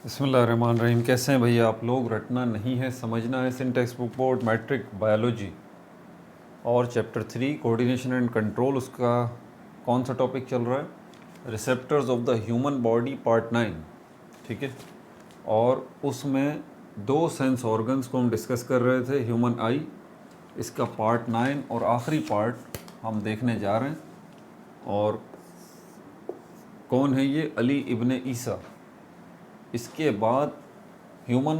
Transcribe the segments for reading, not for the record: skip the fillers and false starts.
बिस्मिल्लाहिर्रहमानिर्रहीम। कैसे हैं भैया आप लोग? रटना नहीं है, समझना है। Syntax book board matric biology और चैप्टर 3 कोऑर्डिनेशन एंड कंट्रोल, उसका कौन सा टॉपिक चल रहा है? Receptors of the human body part 9। ठीक है, और उसमें 2 सेंस ऑर्गन्स को हम डिस्कस कर रहे थे। ह्यूमन आई, इसका पार्ट 9 और आखिरी पार्ट हम देखने जा रहे हैं। और कौन है ये? अली इब्ने ईसा। इसके बाद human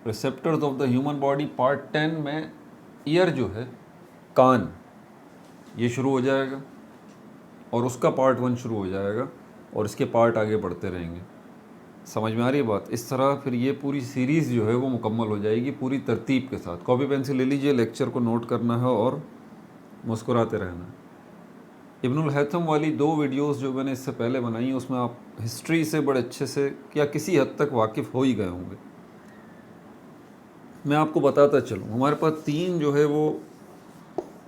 receptors of the human body part 10 में ईयर जो है, कान, ये शुरू हो जाएगा और उसका पार्ट 1 शुरू हो जाएगा और इसके पार्ट आगे बढ़ते रहेंगे। समझ में आ रही है बात? इस तरह फिर ये पूरी सीरीज़ जो है वो मुकम्मल हो जाएगी पूरी तरतीब के साथ। कॉपी पेंसिल ले लीजिए, लेक्चर को नोट करना है और मुस्कुराते रहना है। इब्नुल हैथम वाली 2 वीडियोस जो मैंने इससे पहले बनाई हैं, उसमें आप हिस्ट्री से बड़े अच्छे से या किसी हद तक वाकिफ़ हो ही गए होंगे। मैं आपको बताता चलूँ, हमारे पास 3 जो है वो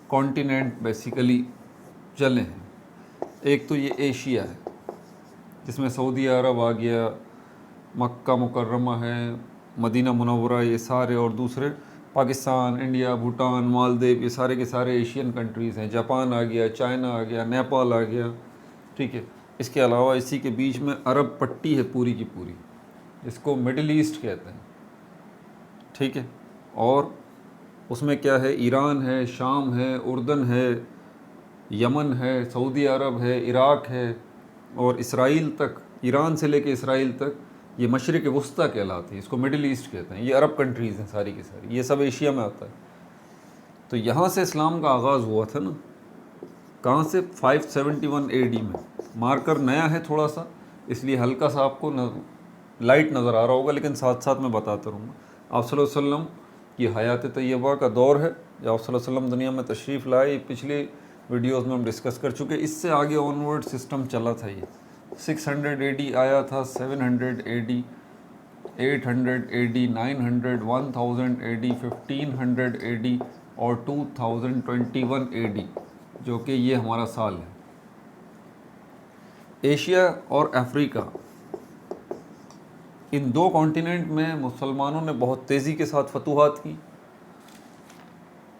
कॉन्टिनेंट बेसिकली चले हैं। एक तो ये एशिया है, जिसमें सऊदी अरब आ गया, मक्का मुकर्रमा है, मदीना मुनव्वरा, ये सारे, और दूसरे पाकिस्तान, इंडिया, भूटान, मालदीव, ये सारे के सारे एशियन कंट्रीज़ हैं। जापान आ गया, चाइना आ गया, नेपाल आ गया। ठीक है, इसके अलावा इसी के बीच में अरब पट्टी है पूरी की पूरी, इसको मिडिल ईस्ट कहते हैं। ठीक है, और उसमें क्या है? ईरान है, शाम है, उर्दन है, यमन है, सऊदी अरब है, इराक़ है और इसराइल तक। ईरान से लेके इसराइल तक ये मशरिक़ वस्ता कहलाती है, इसको मिडिल ईस्ट कहते हैं। ये अरब कंट्रीज़ हैं सारी की सारी, ये सब एशिया में आता है। तो यहाँ से इस्लाम का आगाज़ हुआ था ना, कहाँ से? 571 AD में। मार्कर नया है थोड़ा सा, इसलिए हल्का सा आपको लाइट नज़र आ रहा होगा, लेकिन साथ साथ मैं बताता रहूँगा। आप सल्लल्लाहु अलैहि वसल्लम की हयात तैयबा का दौर है, जब आप सल्लल्लाहु अलैहि वसल्लम दुनिया में तशरीफ़ लाए। पिछली वीडियोज़ में हम डिस्कस कर चुके। इससे आगे ऑनवर्ड सिस्टम चला था। ये 600 AD आया था, 700 AD, 800 AD, 900, 1000 AD, 1500 AD और 2021 AD, जो कि ये हमारा साल है। एशिया और अफ्रीका, इन 2 कॉन्टिनेंट में मुसलमानों ने बहुत तेज़ी के साथ फतूहात की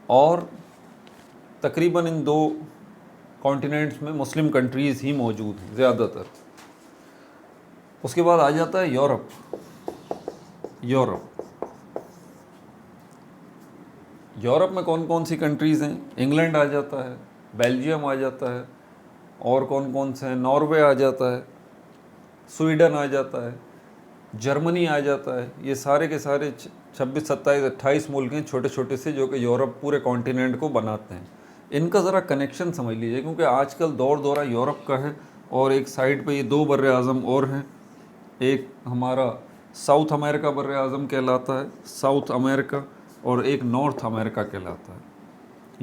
और तकरीबन इन 2 कॉन्टिनेंट्स में मुस्लिम कंट्रीज़ ही मौजूद हैं ज़्यादातर। उसके बाद आ जाता है यूरोप। यूरोप में कौन कौन सी कंट्रीज़ हैं? इंग्लैंड आ जाता है, बेल्जियम आ जाता है, और कौन कौन से हैं? नॉर्वे आ जाता है, स्वीडन आ जाता है, जर्मनी आ जाता है। ये सारे के सारे 26, 27, 28 मुल्क हैं छोटे छोटे से, जो कि यूरोप पूरे कॉन्टिनेंट को बनाते हैं। इनका ज़रा कनेक्शन समझ लीजिए, क्योंकि आजकल दौर दौरा यूरोप का है और एक साइड पे ये 2 बर्र आज़म और हैं। एक हमारा साउथ अमेरिका बर्र आज़म कहलाता है, साउथ अमेरिका, और एक नॉर्थ अमेरिका कहलाता है।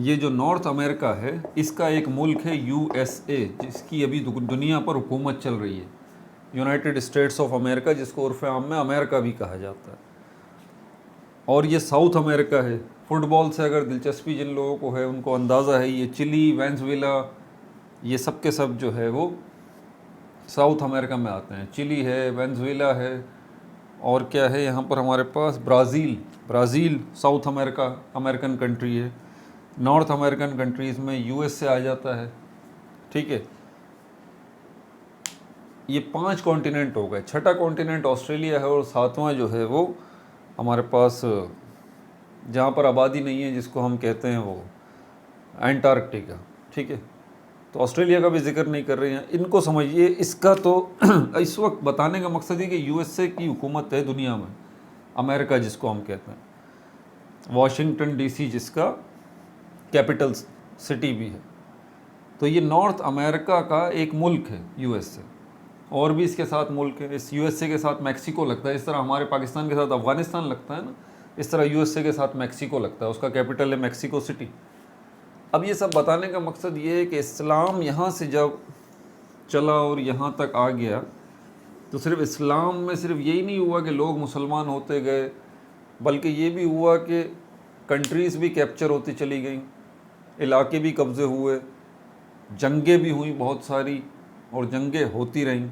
ये जो नॉर्थ अमेरिका है, इसका एक मुल्क है USA, जिसकी अभी दुनिया पर हुकूमत चल रही है, यूनाइटेड स्टेट्स ऑफ अमेरिका, जिसको उर्फ़ आम में अमेरिका भी कहा जाता है। और ये साउथ अमेरिका है। फ़ुटबॉल से अगर दिलचस्पी जिन लोगों को है, उनको अंदाज़ा है, ये चिली, वेनेज़ुएला, ये सब के सब जो है वो साउथ अमेरिका में आते हैं। चिली है, वेनेज़ुएला है, और क्या है यहाँ पर हमारे पास? Brazil South America, American country है। नॉर्थ अमेरिकन कंट्रीज़ में USA आ जाता है। ठीक है, ये 5 कॉन्टिनेंट हो गए। छठा कॉन्टिनेंट ऑस्ट्रेलिया है, और 7वां जो है वो हमारे पास जहाँ पर आबादी नहीं है, जिसको हम कहते हैं वो एंटार्क्टिका। ठीक है, तो ऑस्ट्रेलिया का भी जिक्र नहीं कर रहे हैं। इनको समझिए। इसका तो इस वक्त बताने का मकसद है कि USA की हुकूमत है दुनिया में, अमेरिका जिसको हम कहते हैं, वाशिंगटन DC जिसका कैपिटल सिटी भी है। तो ये नॉर्थ अमेरिका का एक मुल्क है USA। और भी इसके साथ मुल्क है। इस USA के साथ मैक्सिको लगता है, इस तरह हमारे पाकिस्तान के साथ अफ़गानिस्तान लगता है ना, इस तरह USA के साथ मैक्सिको लगता है, उसका कैपिटल है मैक्सिको सिटी। अब ये सब बताने का मकसद ये है कि इस्लाम यहाँ से जब चला और यहाँ तक आ गया, तो सिर्फ इस्लाम में सिर्फ यही नहीं हुआ कि लोग मुसलमान होते गए, बल्कि ये भी हुआ कि कंट्रीज़ भी कैप्चर होती चली गई, इलाके भी कब्ज़े हुए, जंगें भी हुई बहुत सारी, और जंगें होती रहीं।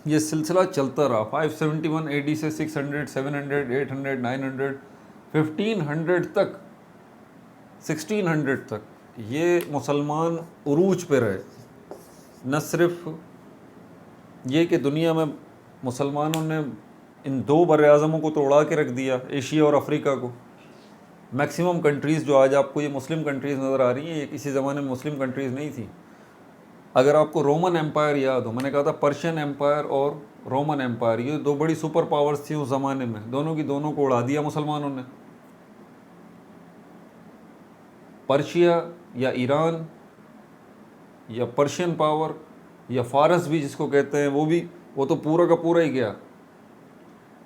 ये सिलसिला चलता रहा 571 AD से 600, 700, 800, 900, 1500 तक, 1600 तक ये मुसलमान उरूज पे रहे। न सिर्फ ये कि दुनिया में मुसलमानों ने इन दो बर-ए-आज़मों को तो उड़ा के रख दिया, एशिया और अफ्रीका को। मैक्सिमम कंट्रीज़ जो आज आपको ये मुस्लिम कंट्रीज़ नज़र आ रही हैं, ये किसी ज़माने में मुस्लिम कंट्रीज़ नहीं थी। अगर आपको रोमन एम्पायर याद हो, मैंने कहा था पर्शियन एम्पायर और रोमन एम्पायर, ये दो बड़ी सुपर पावर्स थी उस ज़माने में, दोनों की दोनों को उड़ा दिया मुसलमानों ने। पर्शिया या ईरान या पर्शियन पावर या फ़ारस भी जिसको कहते हैं, वो तो पूरा का पूरा ही गया।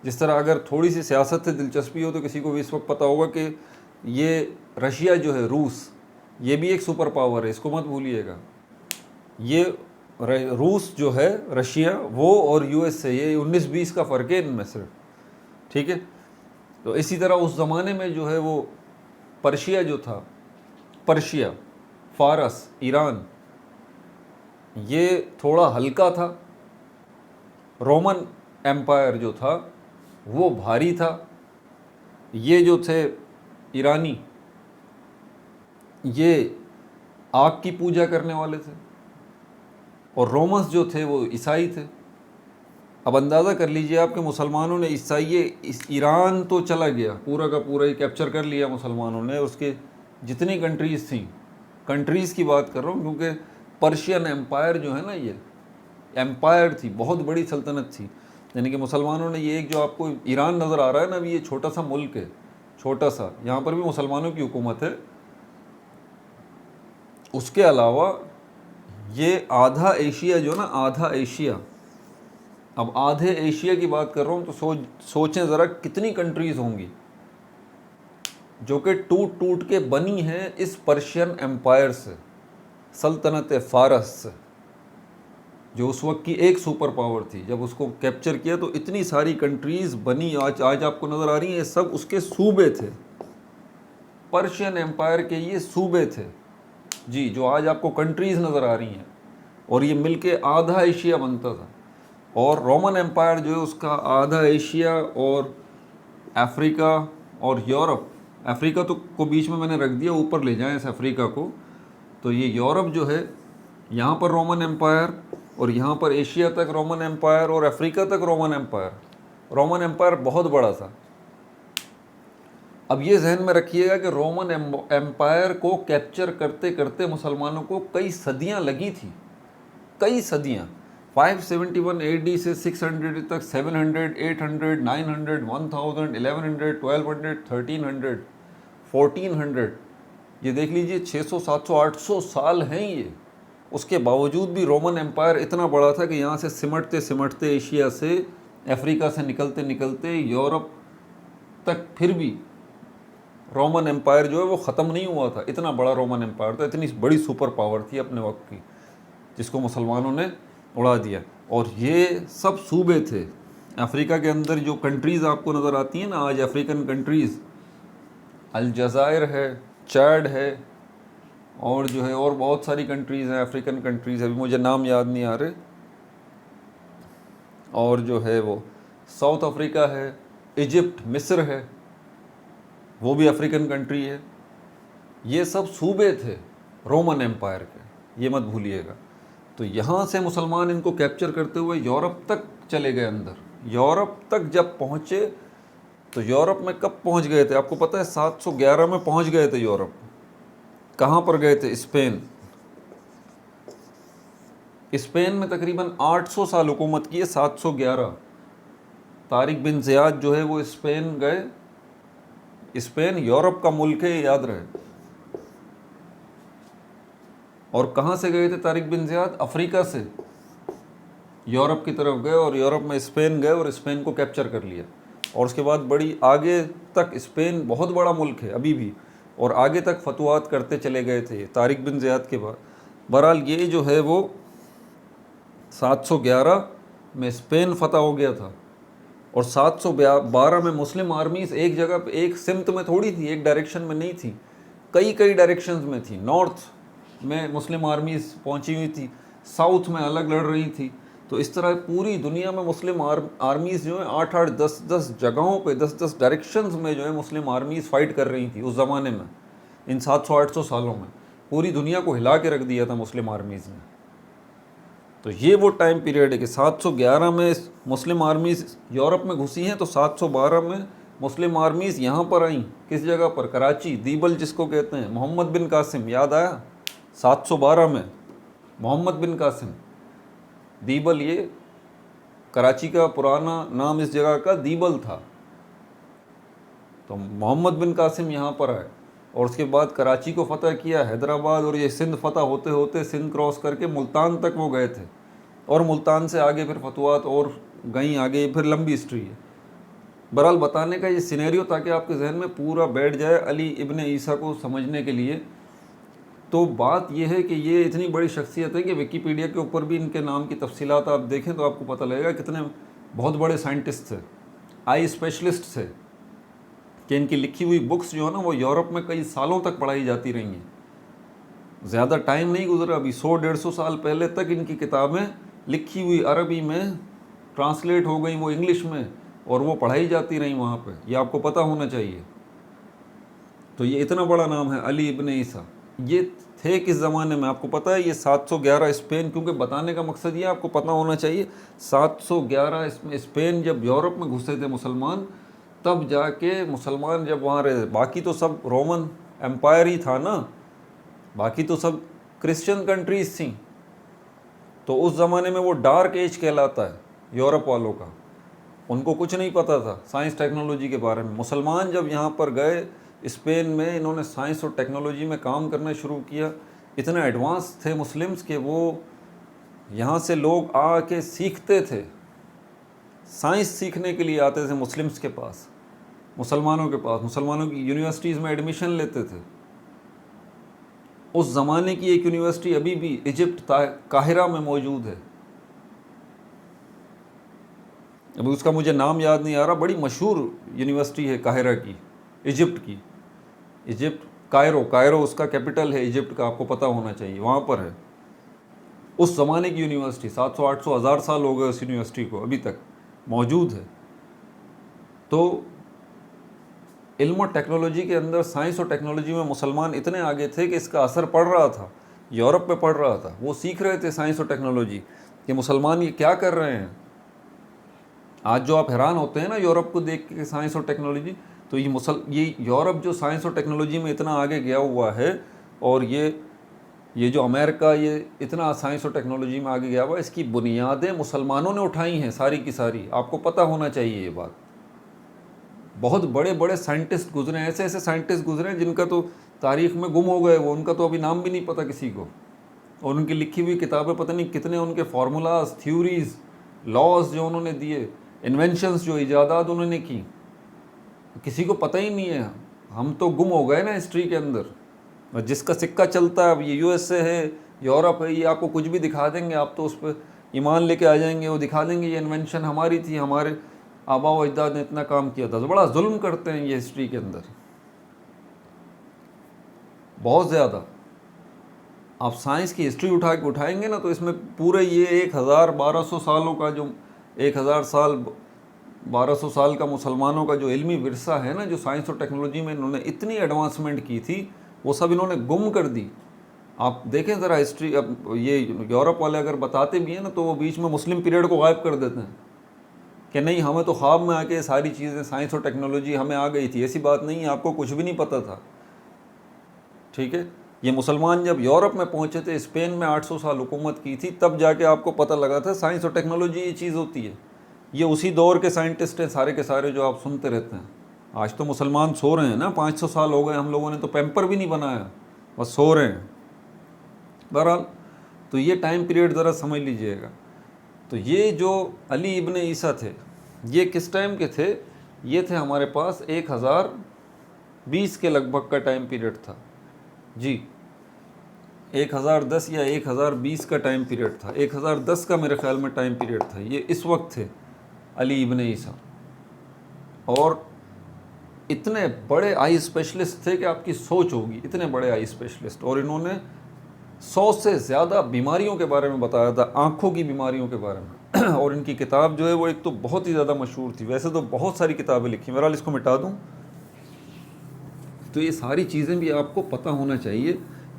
जिस तरह अगर थोड़ी सी सियासत से दिलचस्पी हो तो किसी को भी इस वक्त पता होगा कि ये रशिया जो है, रूस, ये भी एक सुपर पावर है, इसको मत भूलिएगा। ये रूस जो है, रशिया, वो और USA, ये 19-20 का फ़र्क है इनमें सिर्फ, ठीक है। तो इसी तरह उस ज़माने में जो है वो पर्शिया जो था, पर्शिया, फ़ारस, ईरान, ये थोड़ा हल्का था। रोमन एम्पायर जो था वो भारी था। ये जो थे ईरानी, ये आग की पूजा करने वाले थे, और रोमन्स जो थे वो ईसाई थे। अब अंदाज़ा कर लीजिए आप कि मुसलमानों ने इस ईरान तो चला गया, पूरा का पूरा ही कैप्चर कर लिया मुसलमानों ने। उसके जितनी कंट्रीज़ थी, कंट्रीज़ की बात कर रहा हूँ, क्योंकि पर्शियन एम्पायर जो है ना, ये एम्पायर थी, बहुत बड़ी सल्तनत थी। यानी कि मुसलमानों ने ये एक जो आपको ईरान नज़र आ रहा है ना, अभी ये छोटा सा मुल्क है, छोटा सा, यहाँ पर भी मुसलमानों की हुकूमत है। उसके अलावा ये आधा एशिया जो ना, आधा एशिया, अब आधे एशिया की बात कर रहा हूँ तो सोचें ज़रा कितनी कंट्रीज़ होंगी जो कि टूट टूट के बनी हैं इस पर्शियन एम्पायर से, सल्तनत फ़ारस से, जो उस वक्त की एक सुपर पावर थी। जब उसको कैप्चर किया तो इतनी सारी कंट्रीज़ बनी, आज आपको नज़र आ रही हैं, ये सब उसके सूबे थे, पर्शियन एम्पायर के ये सूबे थे जी, जो आज आपको कंट्रीज़ नज़र आ रही हैं, और ये मिलके आधा एशिया बनता था। और रोमन एम्पायर जो है उसका आधा एशिया और अफ्रीका और यूरोप, अफ्रीका तो को बीच में मैंने रख दिया, ऊपर ले जाएं इस अफ्रीका को, तो ये यूरोप जो है, यहाँ पर रोमन एम्पायर, और यहाँ पर एशिया तक रोमन एम्पायर, और अफ्रीका तक रोमन एम्पायर। रोमन एम्पायर बहुत बड़ा था। अब ये जहन में रखिएगा कि रोमन एम्पायर को कैप्चर करते करते मुसलमानों को कई सदियाँ लगी थी, कई सदियाँ। 571 AD से 600 तक, 700, 800, 900, 1000, 1100, 1200, 1300, 1400, ये देख लीजिए 600, 700, 800 साल हैं ये। उसके बावजूद भी रोमन एम्पायर इतना बड़ा था कि यहाँ से सिमटते सिमटते एशिया से, अफ्रीका से निकलते निकलते यूरोप तक, फिर भी रोमन एम्पायर जो है वो ख़त्म नहीं हुआ था। इतना बड़ा रोमन एम्पायर था, इतनी बड़ी सुपर पावर थी अपने वक्त की, जिसको मुसलमानों ने उड़ा दिया। और ये सब सूबे थे अफ्रीका के अंदर। जो कंट्रीज़ आपको नज़र आती हैं ना आज, अफ्रीकन कंट्रीज़, अलजायर है, चैड है, और जो है और बहुत सारी कंट्रीज़ हैं, अफ्रीकन कंट्रीज़, अभी मुझे नाम याद नहीं आ रहे। और जो है वो साउथ अफ्रीका है, इजिप्ट, मिस्र है, वो भी अफ्रीकन कंट्री है। ये सब सूबे थे रोमन एम्पायर के, ये मत भूलिएगा। तो यहाँ से मुसलमान इनको कैप्चर करते हुए यूरोप तक चले गए अंदर। यूरोप तक जब पहुँचे तो यूरोप में कब पहुँच गए थे आपको पता है? 711 में पहुँच गए थे यूरोप। कहाँ पर गए थे? स्पेन। स्पेन में तकरीबन 800 साल हुकूमत की है। 711 तारिक बिन ज़ियाद जो है वो स्पेन गए। स्पेन यूरोप का मुल्क है, याद रहे। और कहाँ से गए थे तारिक बिन ज़ियाद? अफ्रीका से यूरोप की तरफ गए, और यूरोप में स्पेन गए और स्पेन को कैप्चर कर लिया। और उसके बाद बड़ी आगे तक, स्पेन बहुत बड़ा मुल्क है अभी भी, और आगे तक फतवात करते चले गए थे तारिक बिन ज़ियाद के बाद। बहरहाल ये जो है वो 711 में स्पेन फतह हो गया था, और 712 में मुस्लिम आर्मीज़ एक जगह पे, एक सिमत में थोड़ी थी, एक डायरेक्शन में नहीं थी, कई कई डायरेक्शंस में थी। नॉर्थ में मुस्लिम आर्मीज़ पहुंची हुई थी, साउथ में अलग लड़ रही थी। तो इस तरह पूरी दुनिया में मुस्लिम आर्मीज़ जो है 8-8, 10-10 जगहों पे 10-10 डायरेक्शंस में जो है मुस्लिम आर्मीज़ फाइट कर रही थी उस ज़माने में। इन 700-800 सालों में पूरी दुनिया को हिला के रख दिया था मुस्लिम आर्मीज़ ने। तो ये वो टाइम पीरियड है कि 711 में मुस्लिम आर्मीज़ यूरोप में घुसी हैं, तो 712 में मुस्लिम आर्मीज़ यहाँ पर आई। किस जगह पर? कराची, दीबल जिसको कहते हैं, मोहम्मद बिन कासिम, याद आया? 712 में मोहम्मद बिन कासिम, दीबल, ये कराची का पुराना नाम इस जगह का दीबल था। तो मोहम्मद बिन कासिम यहाँ पर आए और उसके बाद कराची को फ़तह किया, हैदराबाद और ये सिंध फ़तह होते होते सिंध क्रॉस करके मुल्तान तक वो गए थे, और मुल्तान से आगे फिर फतवात और गई आगे, फिर लंबी हिस्ट्री है। बहरहाल बताने का ये सिनेरियो ताकि आपके जहन में पूरा बैठ जाए अली इब्ने ईसा को समझने के लिए। तो बात यह है कि ये इतनी बड़ी शख्सियत है कि विकीपीडिया के ऊपर भी इनके नाम की तफसीलात आप देखें तो आपको पता लगेगा कितने बहुत बड़े साइंटिस्ट थे, आई स्पेशलिस्ट थे, कि इनकी लिखी हुई बुक्स जो है ना वो यूरोप में कई सालों तक पढ़ाई जाती रही हैं। ज़्यादा टाइम नहीं गुजरा, अभी 100-150 साल पहले तक इनकी किताबें लिखी हुई अरबी में ट्रांसलेट हो गई, वो इंग्लिश में, और वो पढ़ाई जाती रही वहाँ पे। ये आपको पता होना चाहिए। तो ये इतना बड़ा नाम है अली इब्ने ईसा। ये थे किस ज़माने में आपको पता है? ये 711 स्पेन, क्योंकि बताने का मकसद ये आपको पता होना चाहिए, 711 इसमें स्पेन जब यूरोप में घुसे थे मुसलमान, तब जाके मुसलमान जब वहाँ रहे। बाकी तो सब रोमन एम्पायर ही था ना, बाकी तो सब क्रिश्चियन कंट्रीज़ थी। तो उस ज़माने में वो डार्क एज कहलाता है यूरोप वालों का। उनको कुछ नहीं पता था साइंस टेक्नोलॉजी के बारे में। मुसलमान जब यहाँ पर गए स्पेन में, इन्होंने साइंस और टेक्नोलॉजी में काम करना शुरू किया। इतने एडवांस थे मुस्लिम्स के वो यहाँ से लोग आके सीखते थे, साइंस सीखने के लिए आते थे मुस्लिम्स के पास, मुसलमानों के पास, मुसलमानों की यूनिवर्सिटीज़ में एडमिशन लेते थे। उस ज़माने की एक यूनिवर्सिटी अभी भी इजिप्ट काहिरा में मौजूद है। अभी उसका मुझे नाम याद नहीं आ रहा, बड़ी मशहूर यूनिवर्सिटी है काहिरा की, इजिप्ट की। इजिप्ट कायरो उसका कैपिटल है इजिप्ट का, आपको पता होना चाहिए, वहाँ पर है। उस ज़माने की यूनिवर्सिटी, 700, 800, 1000 साल हो गए उस यूनिवर्सिटी को, अभी तक मौजूद है। तो इल्म और टेक्नोलॉजी के अंदर, साइंस और टेक्नोलॉजी में मुसलमान इतने आगे थे कि इसका असर पड़ रहा था, यूरोप में पड़ रहा था। वो सीख रहे थे साइंस और टेक्नोलॉजी कि मुसलमान ये क्या कर रहे हैं। आज जो आप हैरान होते हैं ना यूरोप को देख के, साइंस और टेक्नोलॉजी, तो ये यूरोप जो साइंस और टेक्नोलॉजी में इतना आगे गया हुआ है, और ये जो अमेरिका ये इतना साइंस और टेक्नोलॉजी में आगे गया हुआ है, इसकी बुनियादें मुसलमानों ने उठाई हैं सारी की सारी। आपको पता होना चाहिए ये बात। बहुत बड़े बड़े साइंटिस्ट गुजरे हैं, ऐसे ऐसे साइंटिस्ट गुजरे हैं जिनका तो तारीख़ में गुम हो गए, वो उनका तो अभी नाम भी नहीं पता किसी को। और उनकी लिखी हुई किताबें पता नहीं कितने, उनके फार्मूलाज, थ्योरीज, लॉज जो उन्होंने दिए, इन्वेंशंस जो इजादात उन्होंने की, किसी को पता ही नहीं है। हम तो गुम हो गए ना हिस्ट्री के अंदर। और जिसका सिक्का चलता है, अब ये यूएसए है, यूरोप है, ये आपको कुछ भी दिखा देंगे, आप तो उस पर ईमान लेके आ जाएंगे। वो दिखा देंगे ये इन्वेंशन हमारी थी, हमारे आबा व अजदाद ने इतना काम किया था। तो बड़ा जुल्म करते हैं ये हिस्ट्री के अंदर, बहुत ज़्यादा। आप साइंस की हिस्ट्री उठाएंगे ना, तो इसमें पूरे ये 1000-1200 सालों का जो 1200 साल का मुसलमानों का जो इल्मी विरसा है ना, जो साइंस और टेक्नोलॉजी में इन्होंने इतनी एडवांसमेंट की थी, वो सब इन्होंने गुम कर दी। आप देखें ज़रा हिस्ट्री। अब ये यूरोप वाले अगर बताते भी हैं ना, तो वो बीच में मुस्लिम पीरियड को गायब कर देते हैं कि नहीं, हमें तो ख्वाब में आके सारी चीज़ें, साइंस और टेक्नोलॉजी हमें आ गई थी। ऐसी बात नहीं है, आपको कुछ भी नहीं पता था। ठीक है, ये मुसलमान जब यूरोप में पहुँचे थे, स्पेन में 800 साल हुकूमत की थी, तब जाके आपको पता लगा था साइंस और टेक्नोलॉजी ये चीज़ होती है। ये उसी दौर के साइंटिस्ट हैं सारे के सारे जो आप सुनते रहते हैं। आज तो मुसलमान सो रहे हैं ना, 500 साल हो गए, हम लोगों ने तो पैम्पर भी नहीं बनाया, बस सो रहे हैं। बहरहाल, तो ये टाइम पीरियड ज़रा समझ लीजिएगा। तो ये जो अली इब्ने ईसा थे, ये किस टाइम के थे? ये थे हमारे पास 1020 के लगभग का टाइम पीरियड था जी। 1010 या 1020 का टाइम पीरियड था। 1010 का मेरे ख्याल में टाइम पीरियड था। ये इस वक्त थे अली इब्ने ईसा, और इतने बड़े आई स्पेशलिस्ट थे कि आपकी सोच होगी, इतने बड़े आई स्पेशलिस्ट। और इन्होंने 100 से ज़्यादा बीमारियों के बारे में बताया था, आँखों की बीमारियों के बारे में। और इनकी किताब जो है वो एक तो बहुत ही ज़्यादा मशहूर थी, वैसे तो बहुत सारी किताबें लिखी, बहरहाल इसको मिटा दूँ। तो ये सारी चीज़ें भी आपको पता होना चाहिए,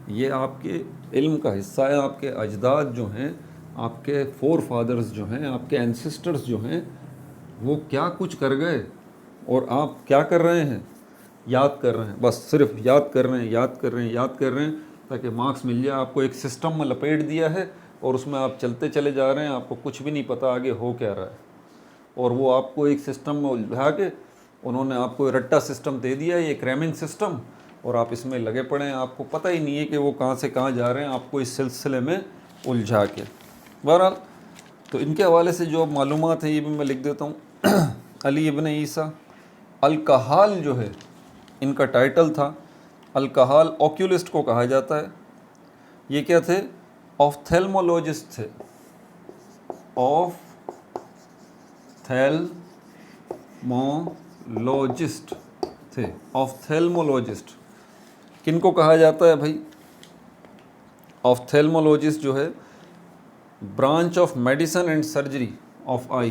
ये आपके इल्म का हिस्सा है। आपके अजदाद जो हैं, आपके फोर फादर्स जो हैं, आपके एंसेस्टर्स जो हैं, वो क्या कुछ कर गए और आप क्या कर रहे हैं, याद कर रहे हैं, बस सिर्फ याद कर रहे हैं, याद कर रहे हैं, याद कर रहे हैं, ताकि मार्क्स मिल जाए। आपको एक सिस्टम में लपेट दिया है और उसमें आप चलते चले जा रहे हैं, आपको कुछ भी नहीं पता आगे हो क्या रहा है। और वो आपको एक सिस्टम में उलझा के उन्होंने आपको रट्टा सिस्टम दे दिया, ये क्रैमिंग सिस्टम, और आप इसमें लगे पड़े हैं, आपको पता ही नहीं है कि वो कहाँ से कहाँ जा रहे हैं, आपको इस सिलसिले में उलझा के। बहरहाल तो इनके हवाले से जो मालूमात है ये भी मैं लिख देता हूँ। अली इब्न ईसा अल-कहाल जो है इनका टाइटल था। अल-कहाल ऑक्यूलिस्ट को कहा जाता है। ये क्या थे? ऑफ्थेल्मोलॉजिस्ट थे। ऑफ्थेल्मोलॉजिस्ट थे। ऑफ्थेल्मोलॉजिस्ट किनको कहा जाता है भाई? ऑफ्थेल्मोलॉजिस्ट जो है branch of medicine and surgery of I,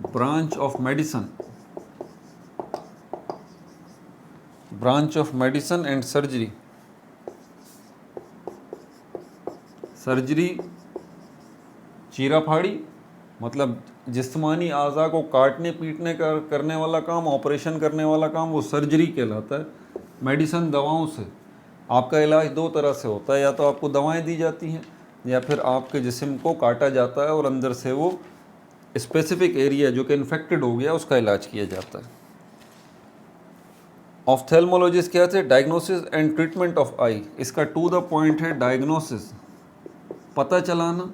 branch of medicine, branch of medicine and surgery. Surgery चीरा फाड़ी मतलब जिस्मानी आज़ा को काटने पीटने का करने वाला काम, ऑपरेशन करने वाला काम, वो सर्जरी कहलाता है। मेडिसिन दवाओं से आपका इलाज दो तरह से होता है, या तो आपको दवाएं दी जाती हैं या फिर आपके जिस्म को काटा जाता है और अंदर से वो स्पेसिफिक एरिया जो कि इन्फेक्टेड हो गया उसका इलाज किया जाता है। ऑफ्थेल्मोलॉजिस्ट क्या थे? डायग्नोसिस एंड ट्रीटमेंट ऑफ आई। इसका टू द पॉइंट है डायग्नोसिस, पता चलाना,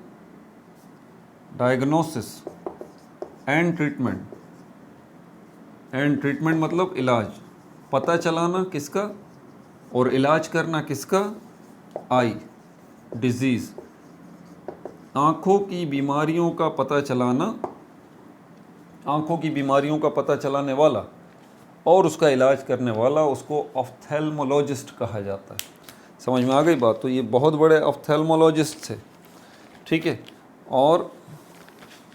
diagnosis and treatment. And treatment मतलब इलाज, पता चलाना किसका और इलाज करना किसका? आई डिजीज़, आँखों की बीमारियों का पता चलाना, आँखों की बीमारियों का पता चलाने वाला और उसका इलाज करने वाला, उसको ऑफ्थेल्मोलॉजिस्ट कहा जाता है। समझ में आ गई बात? तो ये बहुत बड़े ऑफ्थेल्मोलॉजिस्ट थे, ठीक है। और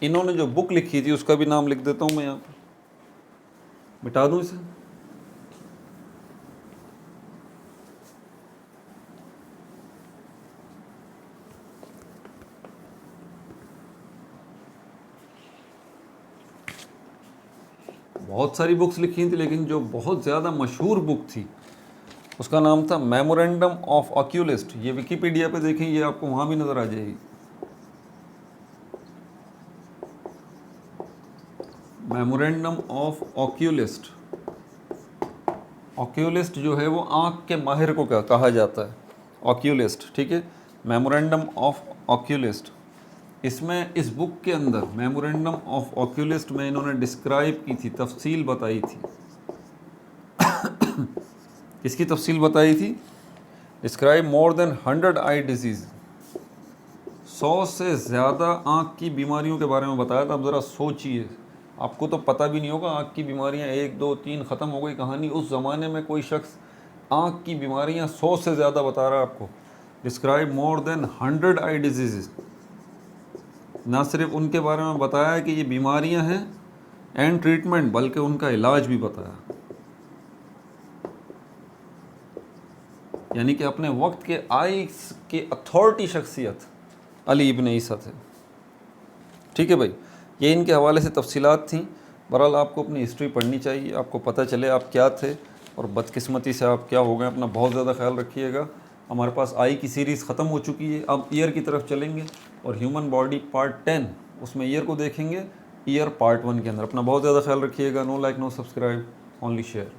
इन्होंने जो बुक लिखी थी उसका भी नाम लिख देता हूँ मैं यहाँ पर, मिटा दूँ इसे। बहुत सारी बुक्स लिखी थी लेकिन जो बहुत ज़्यादा मशहूर बुक थी उसका नाम था मेमोरेंडम ऑफ ऑक्यूलिस्ट। ये विकीपीडिया पे देखें, ये आपको वहाँ भी नज़र आ जाएगी। Memorandum of oculist. ऑक्यूलिस्ट जो है वो आँख के माहिर को क्या कहा जाता है? ऑक्यूलिस्ट, ठीक है। मेमोरेंडम ऑफ ऑक्यूलिस्ट, इसमें इस बुक के अंदर मेमोरेंडम ऑफ ऑक्यूलिस्ट में इन्होंने डिस्क्राइब की थी, तफसील बताई थी। इसकी तफसील बताई थी, describe more than 100 eye disease, 100 से ज़्यादा आँख की बीमारियों के बारे में बताया था। अब ज़रा सोचिए, आपको तो पता भी नहीं होगा आँख की बीमारियाँ 1 2 3 ख़त्म हो गई कहानी। उस ज़माने में कोई शख्स आँख की बीमारियाँ 100 से ज़्यादा बता रहा है आपको। Describe more than 100 eye disease, ना सिर्फ उनके बारे में बताया कि ये बीमारियां हैं एंड ट्रीटमेंट, बल्कि उनका इलाज भी बताया। यानी कि अपने वक्त के आइस के अथॉरिटी शख्सियत अली इब्न ईसा थे, ठीक है भाई। ये इनके हवाले से तफसीलात थी। बहरहाल आपको अपनी हिस्ट्री पढ़नी चाहिए, आपको पता चले आप क्या थे और बदकिस्मती से आप क्या हो गए। अपना बहुत ज़्यादा ख्याल रखिएगा। हमारे पास आई की सीरीज़ ख़त्म हो चुकी है, अब ईयर की तरफ चलेंगे और ह्यूमन बॉडी पार्ट 10, उसमें ईयर को देखेंगे, ईयर पार्ट 1 के अंदर। अपना बहुत ज़्यादा ख्याल रखिएगा। No like no subscribe, only share.